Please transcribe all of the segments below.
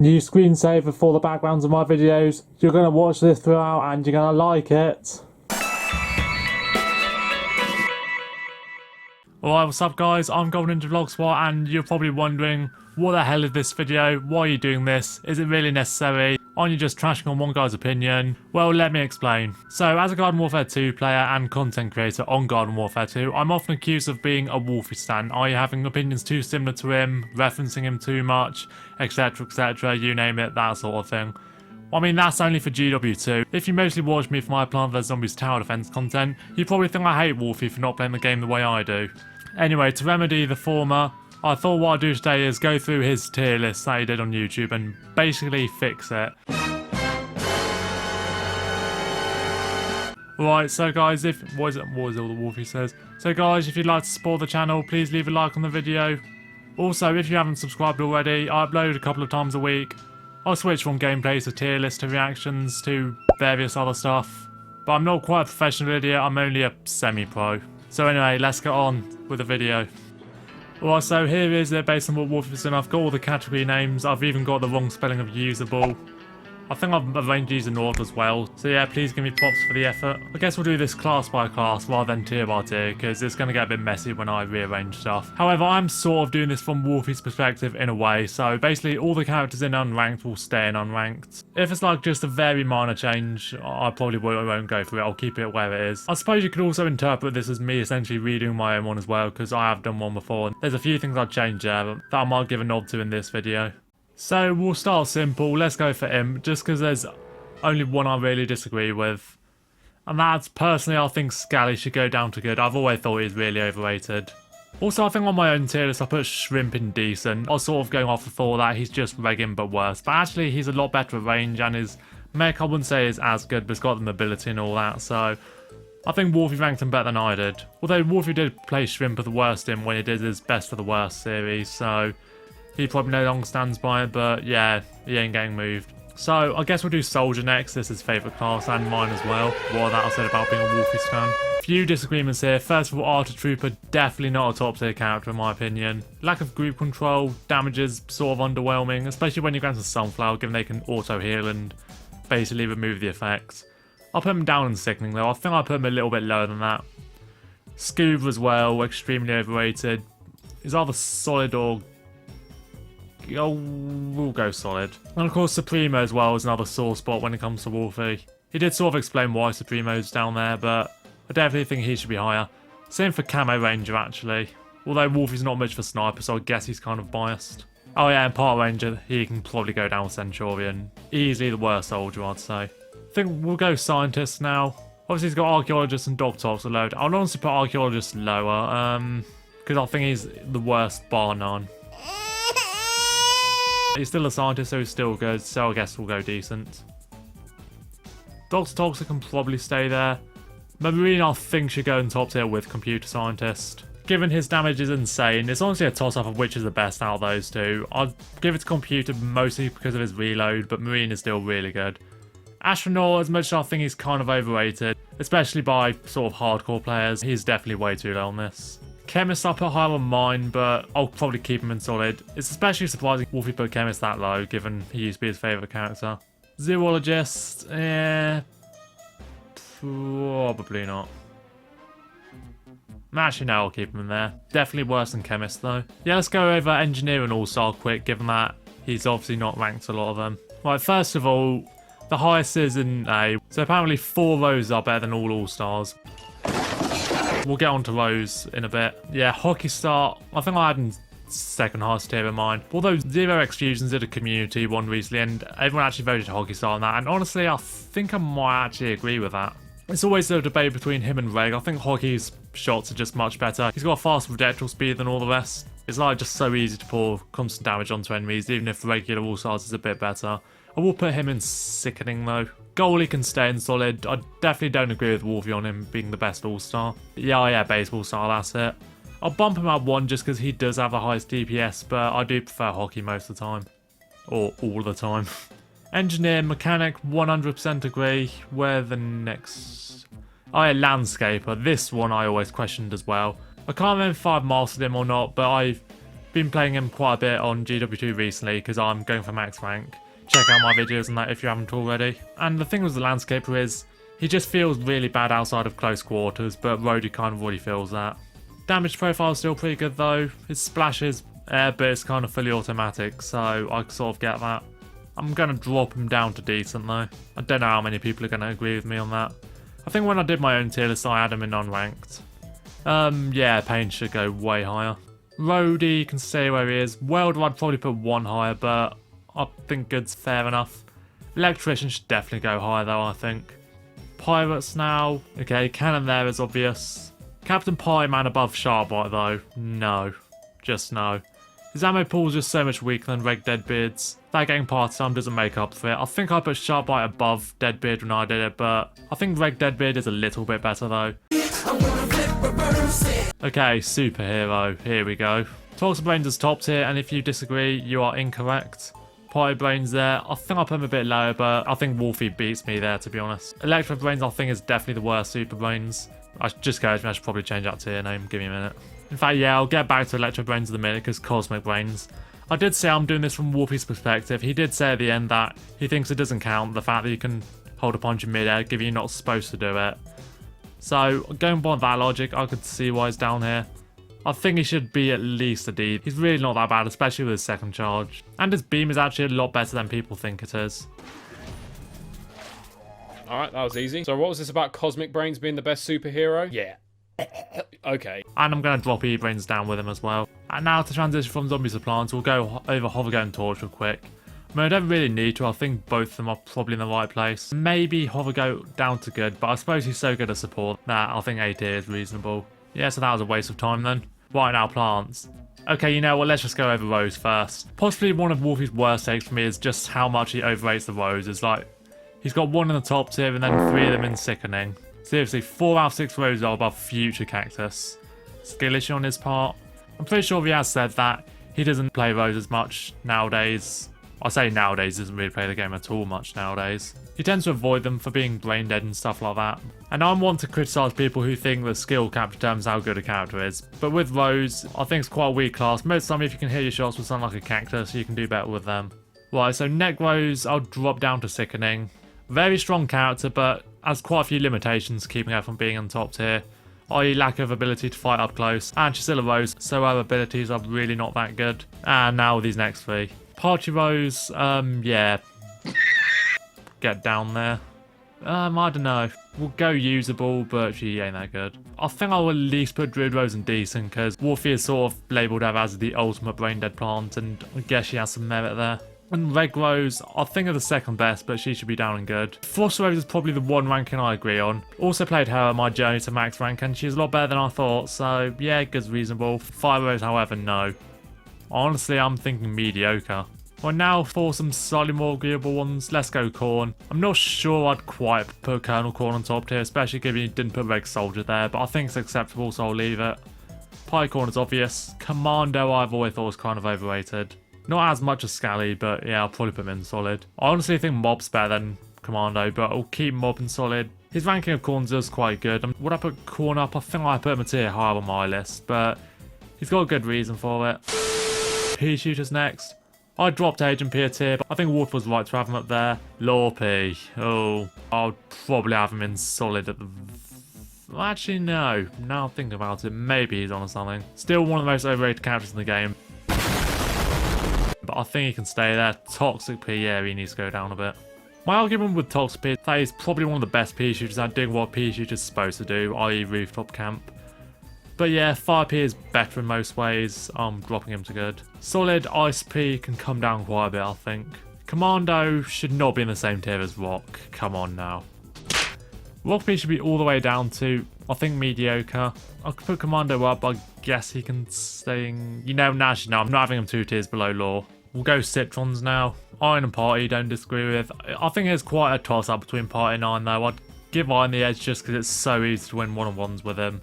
New screensaver for the backgrounds of my videos. You're going to watch this throughout and you're going to like it. Alright, what's up guys, I'm Golden Ninja Vlogspot and you're probably wondering, what the hell is this video? Why are you doing this? Is it really necessary? Aren't you just trashing on one guy's opinion? Well, let me explain. So, as a Garden Warfare 2 player and content creator on Garden Warfare 2, I'm often accused of being a Wolfy stan, i.e. having opinions too similar to him, referencing him too much, etc, you name it, that sort of thing. I mean, that's only for GW2. If you mostly watch me for my Plant vs Zombies tower defense content, you probably think I hate Wolfy for not playing the game the way I do. Anyway, to remedy the former, I thought what I'd do today is go through his tier list that he did on YouTube and basically fix it. Right, so guys, what is all the Wolfy says? So guys, if you'd like to support the channel, please leave a like on the video. Also, if you haven't subscribed already, I upload a couple of times a week. I'll switch from gameplays to tier list to reactions to various other stuff. But I'm not quite a professional idiot, I'm only a semi-pro. So anyway, let's get on with the video. Alright, so here is it based on what Wolfy's done. I've got all the category names, I've even got the wrong spelling of usable. I think I've arranged these in order as well. So yeah, please give me props for the effort. I guess we'll do this class by class rather than tier by tier, because it's going to get a bit messy when I rearrange stuff. However, I'm sort of doing this from Wolfy's perspective in a way, so basically all the characters in unranked will stay in unranked. If it's like just a very minor change, I probably won't go for it, I'll keep it where it is. I suppose you could also interpret this as me essentially redoing my own one as well, because I have done one before. There's a few things I'd change there that I might give a nod to in this video. So we'll start simple, let's go for him, just because there's only one I really disagree with. And that's, personally, I think Scally should go down to good. I've always thought he's really overrated. Also, I think on my own tier list I put Shrimp in decent. I was sort of going off the thought that he's just regging but worse. But actually he's a lot better at range and his mech I wouldn't say is as good, but it's got the mobility and all that. So I think Wolfy ranked him better than I did. Although Wolfy did play Shrimp at the worst in when he did his best for the worst series, so he probably no longer stands by it, but yeah, he ain't getting moved. So I guess we'll do Soldier next. This is his favourite class and mine as well. What that I said about being a Wolfy stan. Few disagreements here. First of all, Archer Trooper, definitely not a top tier character in my opinion. Lack of group control, damage is sort of underwhelming, especially when you go into Sunflower, given they can auto heal and basically remove the effects. I'll put him down in Sickening though. I think I'll put him a little bit lower than that. Scuba as well, extremely overrated. He's either solid or we'll go solid. And of course Supremo as well is another sore spot when it comes to Wolfy. He did sort of explain why Supremo's down there, but I definitely think he should be higher. Same for Camo Ranger actually. Although Wolfy's not much for Sniper, so I guess he's kind of biased. Oh yeah, and Part Ranger, he can probably go down with Centurion. Easily the worst soldier, I'd say. I think we'll go Scientist now. Obviously he's got Archaeologist and Doctops to load. I'll honestly put Archaeologist lower, because I think he's the worst bar none. He's still a scientist, so he's still good, so I guess we'll go decent. Dr. Toxic can probably stay there. Marine I think should go in top tier with Computer Scientist. Given his damage is insane, it's honestly a toss-up of which is the best out of those two. I'd give it to Computer mostly because of his reload, but Marine is still really good. Astronaut, as much as I think he's kind of overrated, especially by sort of hardcore players, he's definitely way too low on this. Chemist I put higher on mine, but I'll probably keep him in solid. It's especially surprising Wolfy put Chemist that low, given he used to be his favourite character. Zoologist, probably not. Actually no, I'll keep him in there. Definitely worse than Chemist though. Yeah, let's go over Engineer and All-Star quick, given that he's obviously not ranked a lot of them. Right, first of all, the highest is in A. So apparently 4 rows are better than all All-Stars. We'll get on to Rose in a bit. Yeah, Hockey Star, I think I had in second highest tier in mine. Although Zero X Fusions did a community one recently and everyone actually voted Hockey Star on that. And honestly, I think I might actually agree with that. It's always a debate between him and Reg. I think Hockey's shots are just much better. He's got a faster projectile speed than all the rest. It's like just so easy to pour constant damage onto enemies, even if regular All-Stars is a bit better. I will put him in Sickening though. Goalie can stay in solid. I definitely don't agree with Wolfy on him being the best All-Star. Yeah, baseball star, that's it. I'll bump him up 1 just because he does have the highest DPS, but I do prefer Hockey most of the time. Or all the time. Engineer, Mechanic, 100% agree. Where the next... Oh yeah, Landscaper. This one I always questioned as well. I can't remember if I've mastered him or not, but I've been playing him quite a bit on GW2 recently because I'm going for max rank. Check out my videos on that if you haven't already. And the thing with the landscaper is, he just feels really bad outside of close quarters, but Rhodey kind of already feels that. Damage profile is still pretty good though. His splash is air, but it's kind of fully automatic, so I sort of get that. I'm going to drop him down to decent though. I don't know how many people are going to agree with me on that. I think when I did my own tier list, I had him in unranked. Yeah, Pain should go way higher. Rhodey can stay where he is. Welder I'd probably put one higher, but I think Good's fair enough. Electrician should definitely go higher though, I think. Pirates now. Okay, Cannon there is obvious. Captain Pie Man above Sharpbite though. No. Just no. His ammo pool is just so much weaker than Reg Deadbeard's. That getting part time doesn't make up for it. I think I put Sharpbite above Deadbeard when I did it, but I think Reg Deadbeard is a little bit better though. Okay, superhero. Here we go. Toxic Brainz is top tier, and if you disagree, you are incorrect. Party Brainz there. I think I put him a bit lower, but I think Wolfy beats me there, to be honest. Electro Brainz, I think, is definitely the worst Super Brainz. I should probably change that tier name. Give me a minute. In fact, yeah, I'll get back to Electro Brainz in a minute, because Cosmic Brainz. I did say I'm doing this from Wolfy's perspective. He did say at the end that he thinks it doesn't count, the fact that you can hold a punch in mid-air, given you're not supposed to do it. So, going by that logic, I could see why he's down here. I think he should be at least a D. He's really not that bad, especially with his second charge. And his beam is actually a lot better than people think it is. Alright, that was easy. So what was this about Cosmic Brainz being the best superhero? Yeah. Okay. And I'm going to drop E-Brainz down with him as well. And now to transition from Zombie to Plants, we'll go over Hovergo and Torch real quick. I mean, I don't really need to. I think both of them are probably in the right place. Maybe Hovergo down to good, but I suppose he's so good at support that I think A tier is reasonable. Yeah, so that was a waste of time then. Right now, Plants. Okay, you know what, let's just go over Rose first. Possibly one of Wolfy's worst takes for me is just how much he overrates the Roses. Like, he's got one in the top tier and then 3 of them in sickening. Seriously, 4 out of 6 Roses are above Future Cactus. Skill issue on his part. I'm pretty sure he has said that he doesn't play Roses much nowadays. I say nowadays, he doesn't really play the game at all much nowadays. He tends to avoid them for being brain dead and stuff like that. And I'm one to criticise people who think that skill cap determines how good a character is. But with Rose, I think it's quite a weak class. Most of the time, if you can hit your shots with something like a Cactus, you can do better with them. Right, so Neck Rose, I'll drop down to Sickening. Very strong character, but has quite a few limitations keeping her from being on top tier. I.e. lack of ability to fight up close. And she's still a Rose, so her abilities are really not that good. And now with these next 3. Party Rose, yeah. Get down there. I don't know. We'll go usable, but she ain't that good. I think I'll at least put Druid Rose in decent, because Wolfy is sort of labelled her as the ultimate brain dead plant, and I guess she has some merit there. And Red Rose, I think are the second best, but she should be down and good. Frost Rose is probably the one ranking I agree on. Also played her on my journey to max rank, and she's a lot better than I thought, so yeah, good's reasonable. Fire Rose, however, no. Honestly, I'm thinking mediocre. Well, now for some slightly more agreeable ones, let's go Corn. I'm not sure I'd quite put Colonel Corn on top tier, especially given you didn't put Red Soldier there, but I think it's acceptable, so I'll leave it. Pie Corn is obvious. Commando I've always thought was kind of overrated. Not as much as Scally, but yeah, I'll probably put him in solid. I honestly think Mob's better than Commando, but I'll keep Mob in solid. His ranking of Corns is quite good. Would I put Corn up? I think I put him a tier higher on my list, but he's got a good reason for it. Pea Shooter's next. I dropped Agent P a tier, but I think Wolf was right to have him up there. Law P. Oh, I'll probably have him in solid at the... Actually, no. Now I'm thinking about it, maybe he's on something. Still one of the most overrated characters in the game. But I think he can stay there. Toxic P, yeah, he needs to go down a bit. My argument with Toxic P, that he's probably one of the best P shooters at doing what P shooters supposed to do, i.e. rooftop camp. But yeah, Fire P is better in most ways. I'm dropping him to good. Solid Ice P can come down quite a bit, I think. Commando should not be in the same tier as Rock. Come on now. Rock P should be all the way down to, I think, mediocre. I could put Commando up, I guess he can stay in... You know, actually, no, I'm not having him 2 tiers below Law. We'll go Citrons now. Iron and Party, don't disagree with. I think there's quite a toss-up between Party and Iron, though. I'd give Iron the edge just because it's so easy to win one-on-ones with him.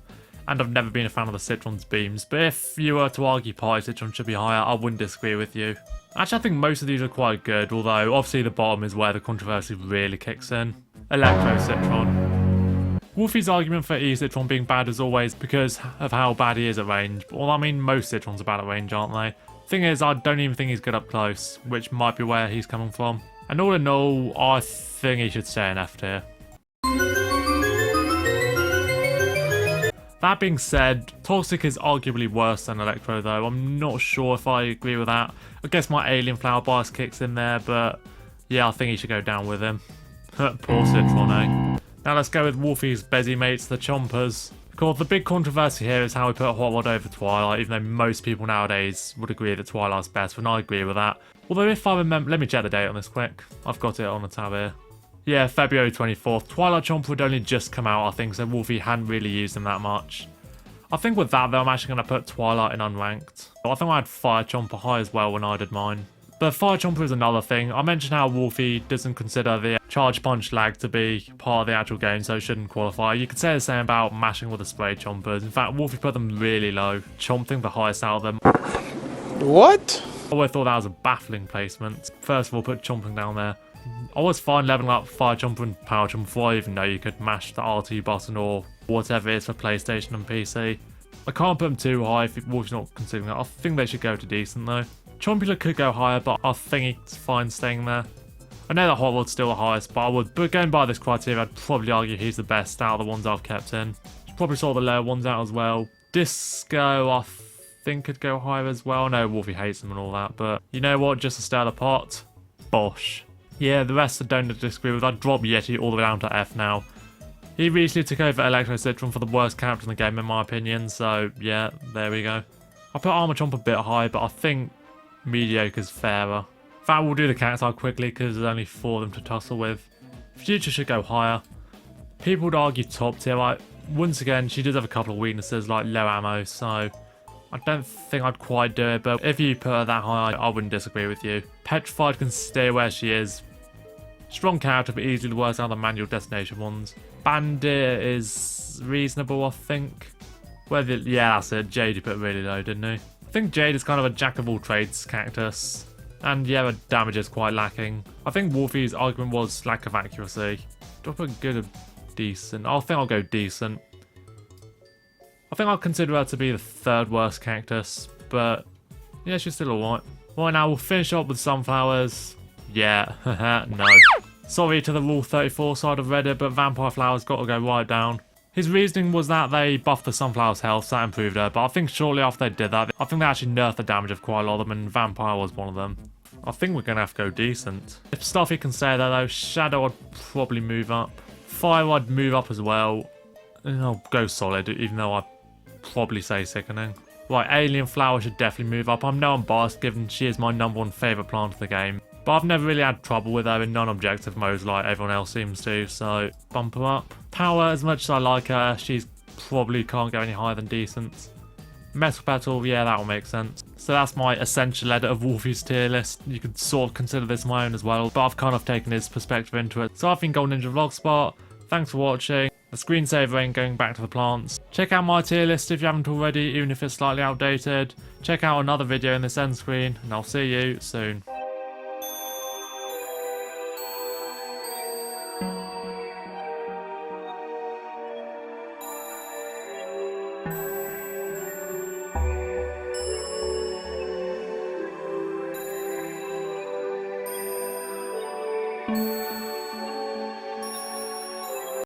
And I've never been a fan of the Citron's beams. But if you were to argue Party Citron should be higher, I wouldn't disagree with you. Actually, I think most of these are quite good, although obviously the bottom is where the controversy really kicks in. Electro Citron. Wolfy's argument for E-Citron being bad is always because of how bad he is at range. Well, I mean, most Citrons are bad at range, aren't they? Thing is, I don't even think he's good up close, which might be where he's coming from. And all in all, I think he should stay in F tier. That being said, Toxic is arguably worse than Electro though. I'm not sure if I agree with that. I guess my Alien Flower bias kicks in there, but yeah, I think he should go down with him. Poor Citron, eh? Now let's go with Wolfy's Bezzy mates, the Chompers. Of course, the big controversy here is how we put Hot Rod over Twilight, even though most people nowadays would agree that Twilight's best, and I agree with that. Although if I remember, let me check the date on this quick. I've got it on the tab here. Yeah, February 24th. Twilight Chomper would only just come out, I think, so Wolfy hadn't really used him that much. I think with that, though, I'm actually going to put Twilight in unranked. I think I had Fire Chomper high as well when I did mine. But Fire Chomper is another thing. I mentioned how Wolfy doesn't consider the charge punch lag to be part of the actual game, so it shouldn't qualify. You could say the same about mashing with the spray Chompers. In fact, Wolfy put them really low, chomping the highest out of them. What? I always thought that was a baffling placement. First of all, put chomping down there. I was fine leveling up Fire Chomper and Power Chomper before I even know you could mash the RT button or whatever it is for PlayStation and PC. I can't put them too high if Wolfy's not considering that. I think they should go to decent though. Chompula could go higher, but I think he's fine staying there. I know that Hot Rod's still the highest, but going by this criteria, I'd probably argue he's the best out of the ones I've kept in. Probably saw the lower ones out as well. Disco, I think could go higher as well. No, Wolfy hates them and all that, but you know what? Just to stir the pot, Bosh. Yeah, the rest I don't disagree with. I'd drop Yeti all the way down to F now. He recently took over Electro Citron for the worst character in the game in my opinion, so yeah, there we go. I put Armor Chomp a bit high, but I think mediocre's fairer. In fact, we'll do the cacti quickly because there's only 4 of them to tussle with. Future should go higher. People would argue top tier. Like, once again, she does have a couple of weaknesses like low ammo, so I don't think I'd quite do it, but if you put her that high, I wouldn't disagree with you. Petrified can stay where she is. Strong character, but easily the worst out of the manual destination ones. Bandit is reasonable, I think. Yeah, that's it. Jade, you put really low, didn't he? I think Jade is kind of a jack of all trades cactus. And yeah, the damage is quite lacking. I think Wolfy's argument was lack of accuracy. Do I put good or decent? I think I'll go decent. I think I'll consider her to be the 3rd worst cactus, but yeah, she's still alright. Right, now we'll finish up with sunflowers. Yeah, no. Sorry to the Rule 34 side of Reddit, but Vampire Flower's got to go right down. His reasoning was that they buffed the sunflower's health, so that improved her, but I think shortly after they did that, I think they actually nerfed the damage of quite a lot of them, and Vampire was one of them. I think we're going to have to go decent. If Stuffy can stay there though, Shadow I'd probably move up. Fire I'd move up as well. And I'll go solid, even though I'd probably say sickening. Right, Alien Flower should definitely move up. I know I'm biased given she is my #1 favourite plant of the game. But I've never really had trouble with her in non-objective modes like everyone else seems to, so bump her up. Power, as much as I like her, she's probably can't go any higher than decent. Metal Petal, yeah, that will make sense. So that's my essential edit of Wolfy's tier list. You could sort of consider this my own as well, but I've kind of taken his perspective into it. So I've been Gold Ninja Vlogspot. Thanks for watching. The screensaver ain't going back to the plants. Check out my tier list if you haven't already, even if it's slightly outdated. Check out another video in this end screen, and I'll see you soon.